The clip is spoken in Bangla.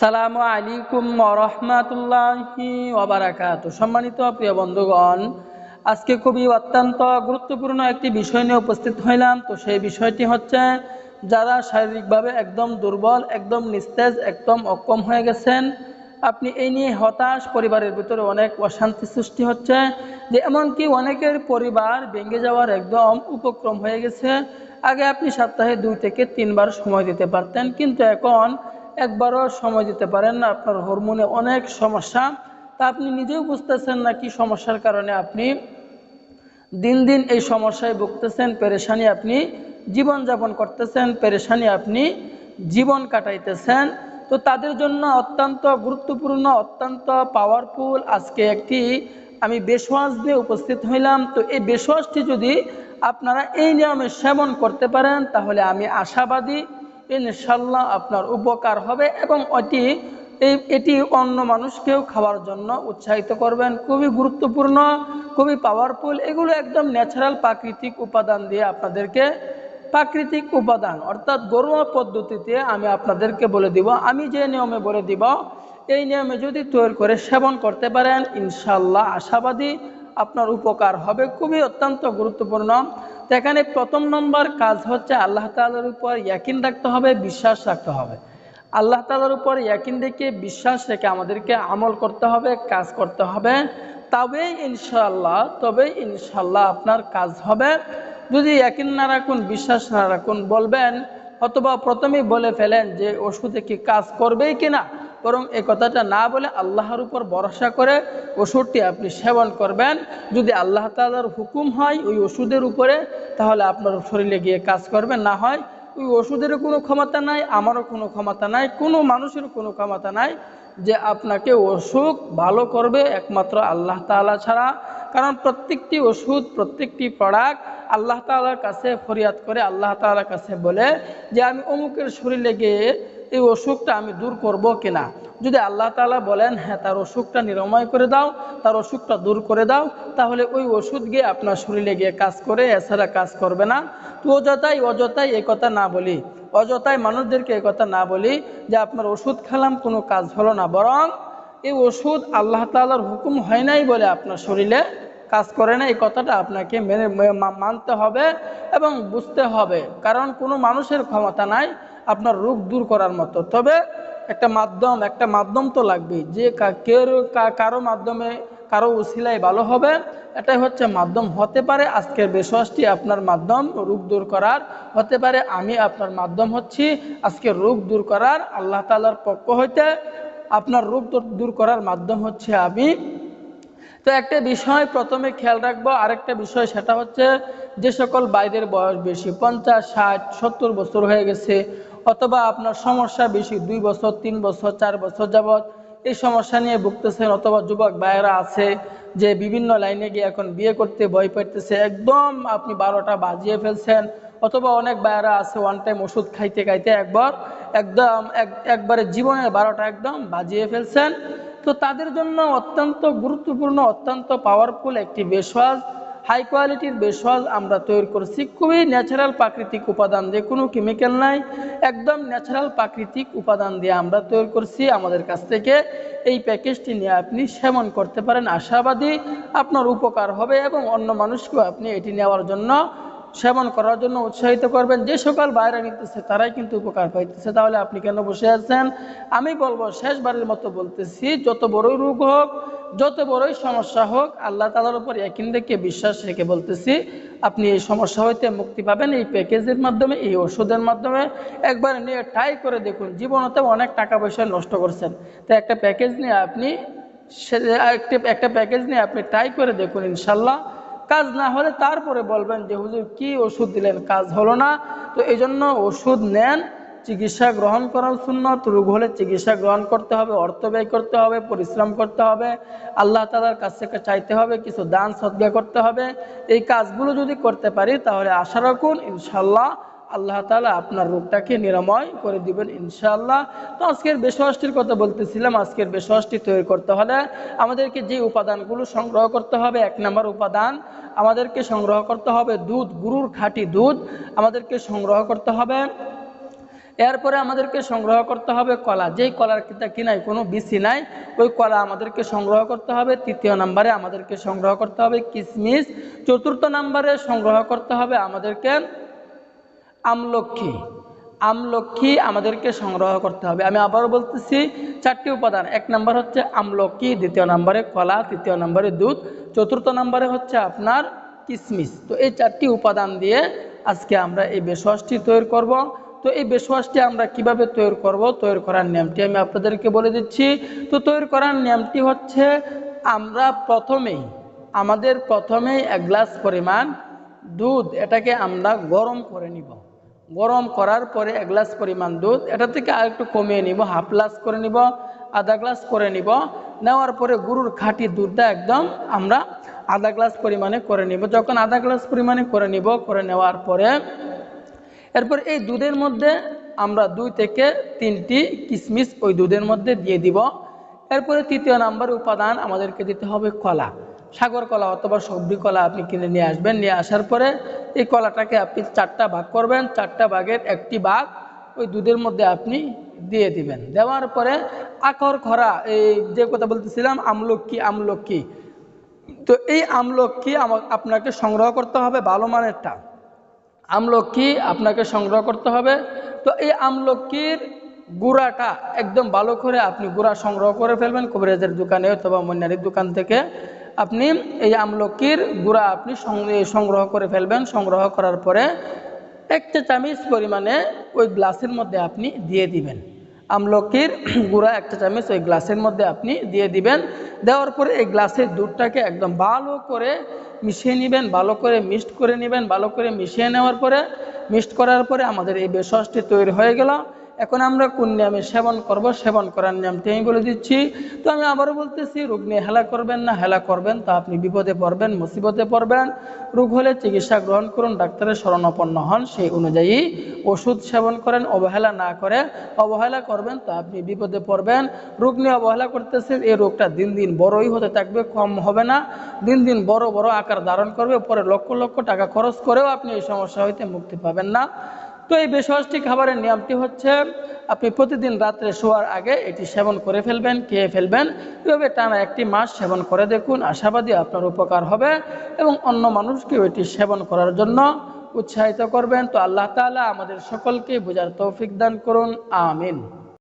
সালামু আলাইকুম ওয়া রাহমাতুল্লাহি ওয়া বারাকাতুহু। সম্মানিত প্রিয় বন্ধুগণ, আজকে খুবই অত্যন্ত গুরুত্বপূর্ণ একটি বিষয় নিয়ে উপস্থিত হইলাম। তো সেই বিষয়টি হচ্ছে, যারা শারীরিকভাবে একদম দুর্বল, একদম নিস্তেজ, একদম অক্ষম হয়ে গেছেন, আপনি এই নিয়ে হতাশ, পরিবারের ভিতরে অনেক অশান্তি সৃষ্টি হচ্ছে, যে এমনকি অনেকের পরিবার ভেঙে যাওয়ার একদম উপক্রম হয়ে গেছে। আগে আপনি সপ্তাহে 2 থেকে 3 বার সময় দিতে পারতেন, কিন্তু এখন একবারও সময় দিতে পারেন না। আপনার হরমোনে অনেক সমস্যা, তা আপনি নিজেও বুঝতেছেন না কি সমস্যার কারণে আপনি দিন দিন এই সমস্যায় ভুগতেছেন। পেরেশানি আপনি জীবনযাপন করতেছেন, পেরেশানি আপনি জীবন কাটাইতেছেন। তো তাদের জন্য অত্যন্ত গুরুত্বপূর্ণ, অত্যন্ত পাওয়ারফুল আজকে একটি আমি বেশওয়াজ দিয়ে উপস্থিত হইলাম। তো এই বেশওয়াজটি যদি আপনারা এই নিয়মে সেবন করতে পারেন, তাহলে আমি আশাবাদী ইনশাল্লাহ আপনার উপকার হবে, এবং এটি অন্য মানুষকেও খাওয়ার জন্য উৎসাহিত করবেন। খুবই গুরুত্বপূর্ণ, খুবই পাওয়ারফুল। এগুলো একদম ন্যাচারাল প্রাকৃতিক উপাদান দিয়ে আপনাদেরকে, প্রাকৃতিক উপাদান অর্থাৎ ঘরোয়া পদ্ধতিতে আমি আপনাদেরকে বলে দিব। আমি যে নিয়মে বলে দিব, এই নিয়মে যদি তৈরি করে সেবন করতে পারেন, ইনশাল্লাহ আশাবাদী আপনার উপকার হবে। খুবই অত্যন্ত গুরুত্বপূর্ণ। তো এখানে প্রথম নম্বর কাজ হচ্ছে আল্লাহ তাআলার উপর ইয়াকিন রাখতে হবে, বিশ্বাস রাখতে হবে। আল্লাহ তাআলার উপর ইয়াকিন রেখে, বিশ্বাস রেখে আমাদেরকে আমল করতে হবে, কাজ করতে হবে। তবেই ইনশাল্লাহ আপনার কাজ হবে। যদি ইয়াকিন না রাখুন, বিশ্বাস না রাখুন, বলবেন অথবা প্রথমেই বলে ফেলেন যে ওষুধে কি কাজ করবেই কিনা, বরং এই কথাটা না বলে আল্লাহর উপর ভরসা করে ওষুধটি আপনি সেবন করবেন। যদি আল্লাহ তাআলার হুকুম হয় ওই ওষুধের উপরে, তাহলে আপনার শরীরে গিয়ে কাজ করবে। না হয় ওই ওষুধেরও কোনো ক্ষমতা নাই, আমারও কোনো ক্ষমতা নাই, কোনো মানুষেরও কোনো ক্ষমতা নাই যে আপনাকে অসুখ ভালো করবে, একমাত্র আল্লাহ তাআলা ছাড়া। কারণ প্রত্যেকটি ওষুধ, প্রত্যেকটি প্রোডাক্ট আল্লাহ তাআলার কাছে ফরিয়াদ করে, আল্লাহ তাআলার কাছে বলে যে আমি অমুকের শরীরে গিয়ে এই অসুখটা আমি দূর করব কিনা। যদি আল্লাহ তাআলা বলেন হ্যাঁ তার অসুখটা নিরাময় করে দাও, তার অসুখটা দূর করে দাও, তাহলে ওই ওষুধ গিয়ে আপনার শরীরে গিয়ে কাজ করে, এছাড়া কাজ করবে না। তো অযথাই এই কথা না বলি, অযথাই মানুষদেরকে এই কথা না বলি যে আপনার ওষুধ খেলাম কোনো কাজ হলো না, বরং এই ওষুধ আল্লাহ তাআলার হুকুম হয় নাই বলে আপনার শরীরে কাজ করে না। এই কথাটা আপনাকে মানতে হবে এবং বুঝতে হবে। কারণ কোনো মানুষের ক্ষমতা নাই আপনার রোগ দূর করার মতো। তবে একটা মাধ্যম তো লাগবেই, যে কারো মাধ্যমে, কারো উসিলায় ভালো হবে, এটাই হচ্ছে মাধ্যম। হতে পারে আজকের বেশওয়াজটি আপনার মাধ্যম রোগ দূর করার, হতে পারে আমি আপনার মাধ্যম হচ্ছি আজকের রোগ দূর করার। আল্লাহ তাআলার পক্ষ হইতে আপনার রোগ দূর করার মাধ্যম হচ্ছে আমি। তো একটা বিষয় প্রথমে খেয়াল রাখবো, আরেকটা বিষয়, সেটা হচ্ছে যে সকল ভাইদের বয়স বেশি, 50, 60, 70 বছর হয়ে গেছে, অথবা আপনার সমস্যা বেশি, 2 বছর, 3 বছর, 4 বছর যাবৎ এই সমস্যা নিয়ে ভুগতেছেন, অথবা যুবক ভাইয়েরা আছে যে বিভিন্ন লাইনে গিয়ে এখন বিয়ে করতে ভয় পাইতেছে, একদম আপনি 12টা বাজিয়ে ফেলছেন, অথবা অনেক ভাইয়েরা আছে ওয়ান টাইম ওষুধ খাইতে খাইতে একবারে জীবনের 12টা একদম বাজিয়ে ফেলছেন। তো তাদের জন্য অত্যন্ত গুরুত্বপূর্ণ, অত্যন্ত পাওয়ারফুল একটি বেশওয়াজ, হাই কোয়ালিটির বেশওয়াজ আমরা তৈরি করছি। খুবই ন্যাচারাল প্রাকৃতিক উপাদান দিয়ে, কোনো কেমিক্যাল নাই, একদম ন্যাচারাল প্রাকৃতিক উপাদান দিয়ে আমরা তৈরি করছি। আমাদের কাছ থেকে এই প্যাকেজটি নিয়ে আপনি সেবন করতে পারেন, আশাবাদী আপনার উপকার হবে, এবং অন্য মানুষকেও আপনি এটি নেওয়ার জন্য, সেবন করার জন্য উৎসাহিত করবেন। যে সকল বাইরে নিতেছে তারাই কিন্তু উপকার পাইতেছে, তাহলে আপনি কেন বসে আছেন? আমি বলবো, শেষবারের মতো বলতেছি, যত বড়ই রোগ হোক, যত বড়ই সমস্যা হোক, আল্লাহ তাআলার উপর ইয়াকিন রেখে, বিশ্বাস রেখে বলতেছি, আপনি এই সমস্যা হইতে মুক্তি পাবেন এই প্যাকেজের মাধ্যমে, এই ওষুধের মাধ্যমে। একবার নিয়ে ট্রাই করে দেখুন। জীবনেতে অনেক টাকা পয়সা নষ্ট করছেন, তো একটা প্যাকেজ নিয়ে আপনি ট্রাই করে দেখুন, ইনশাল্লাহ কাজ না হলে তারপরে বলবেন যে হুজুর কি ওষুধ দিলেন, কাজ হলো না। তো এই জন্য ওষুধ নেন, চিকিৎসা গ্রহণ করার সুন্নত। রোগ হলে চিকিৎসা গ্রহণ করতে হবে, অর্থ ব্যয় করতে হবে, পরিশ্রম করতে হবে, আল্লাহ তাআলার কাছ থেকে চাইতে হবে, কিছু দান সদকা করতে হবে। এই কাজগুলো যদি করতে পারি, তাহলে আশা রাখুন ইনশাল্লাহ আল্লাহ তাআলা আপনার রোগটাকে নিরাময় করে দিবেন ইনশাআল্লাহ। তো আজকের বেশওয়াজটির কথা বলতেছিলাম। আজকের বেশওয়াজটি তৈরি করতে হলে আমাদেরকে যে উপাদানগুলো সংগ্রহ করতে হবে, 1 নম্বর উপাদান আমাদেরকে সংগ্রহ করতে হবে দুধ, গরুর খাঁটি দুধ আমাদেরকে সংগ্রহ করতে হবে। এরপরে আমাদেরকে সংগ্রহ করতে হবে কলা, যেই কলার কি নাই, কোনো বিচি নাই, ওই কলা আমাদেরকে সংগ্রহ করতে হবে। তৃতীয় নম্বরে আমাদেরকে সংগ্রহ করতে হবে কিশমিশ। চতুর্থ নম্বরে সংগ্রহ করতে হবে আমাদেরকে আমলক্ষী। আমলক্ষী আমাদেরকে সংগ্রহ করতে হবে। আমি আবারও বলতেছি, 4টি উপাদান। 1 নম্বর হচ্ছে আমলক্ষী, দ্বিতীয় নম্বরে কলা, তৃতীয় নম্বরে দুধ, চতুর্থ নম্বরে হচ্ছে আপনার কিশমিশ। তো এই 4টি উপাদান দিয়ে আজকে আমরা এই বেশওয়াশটি তৈরি করব। তো এই বেশওয়াশটি আমরা কিভাবে তৈরি করব, তৈরি করার নিয়মটি আমি আপনাদেরকে বলে দিচ্ছি। তো তৈরি করার নিয়মটি হচ্ছে, আমরা প্রথমেই 1 গ্লাস পরিমাণ দুধ, এটাকে আমরা গরম করে নিব। গরম করার পরে 1 গ্লাস পরিমাণ দুধ, এটা থেকে আর একটু কমিয়ে নিব, হাফ গ্লাস করে নিব, আধা গ্লাস করে নিব। নেওয়ার পরে গরুর খাঁটি দুধটা একদম আমরা আধা গ্লাস পরিমাণে করে নিব। যখন আধা গ্লাস পরিমাণে করে নিব, করে নেওয়ার পরে এরপর এই দুধের মধ্যে আমরা 2 থেকে 3টি কিশমিশ ওই দুধের মধ্যে দিয়ে দিব। এরপরে তৃতীয় নাম্বার উপাদান আমাদেরকে দিতে হবে কলা, সাগর কলা অথবা সবজি কলা আপনি কিনে নিয়ে আসবেন। নিয়ে আসার পরে এই কলাটাকে আপনি 4টা ভাগ করবেন, 4টা ভাগের 1টি ভাগ ওই দুধের মধ্যে আপনি দিয়ে দিবেন। দেওয়ার পরে আকর খরা, এই যে কথা বলতেছিলাম আমলক্ষী, তো এই আমলক্ষী আপনাকে সংগ্রহ করতে হবে, ভালো মানেরটা আমলক্ষী আপনাকে সংগ্রহ করতে হবে। তো এই আমলক্ষীর গুঁড়াটা একদম ভালো করে আপনি গুঁড়া সংগ্রহ করে ফেলবেন কবিরাজের দোকানে অথবা মন্যারির দোকান থেকে। আপনি এই আমলক্ষীর গুঁড়া আপনি সংগ্রহ করে ফেলবেন। সংগ্রহ করার পরে 1 চা চামচ পরিমাণে ওই গ্লাসের মধ্যে আপনি দিয়ে দিবেন। আমলক্ষীর গুঁড়া 1 চা চামচ ওই গ্লাসের মধ্যে আপনি দিয়ে দিবেন। দেওয়ার পরে এই গ্লাসের দুধটাকে একদম ভালো করে মিশিয়ে নেবেন, ভালো করে মিক্সড করে নেবেন। ভালো করে মিশিয়ে নেওয়ার পরে, মিক্সড করার পরে আমাদের এই বেশওয়াশটি তৈরি হয়ে গেল। এখন আমরা কোন নিয়মে সেবন করব, সেবন করার নিয়মটি আমি বলে দিচ্ছি। তো আমি আবারও বলতেছি, রোগ নিয়ে হেলা করবেন না, হেলা করবেন তা আপনি বিপদে পড়বেন, মুসিবতে পড়বেন। রোগ হলে চিকিৎসা গ্রহণ করুন, ডাক্তারের শরণাপন্ন হন, সেই অনুযায়ী ওষুধ সেবন করেন, অবহেলা না করে। অবহেলা করবেন তো আপনি বিপদে পড়বেন। রোগ নিয়ে অবহেলা করতেছেন, এই রোগটা দিন দিন বড়ই হতে থাকবে, কম হবে না, দিন দিন বড় বড় আকার ধারণ করবে। পরে লক্ষ লক্ষ টাকা খরচ করেও আপনি এই সমস্যা হইতে মুক্তি পাবেন না। তো এই বেশওয়াশটি খাবারের নিয়মটি হচ্ছে, আপনি প্রতিদিন রাত্রে শোয়ার আগে এটি সেবন করে ফেলবেন, খেয়ে ফেলবেন। এভাবে টানা 1টি মাস সেবন করে দেখুন, আশাবাদী আপনার উপকার হবে এবং অন্য মানুষকেও এটি সেবন করার জন্য উৎসাহিত করবেন। তো আল্লাহ তাআলা আমাদের সকলকে বোঝার তৌফিক দান করুন, আমিন।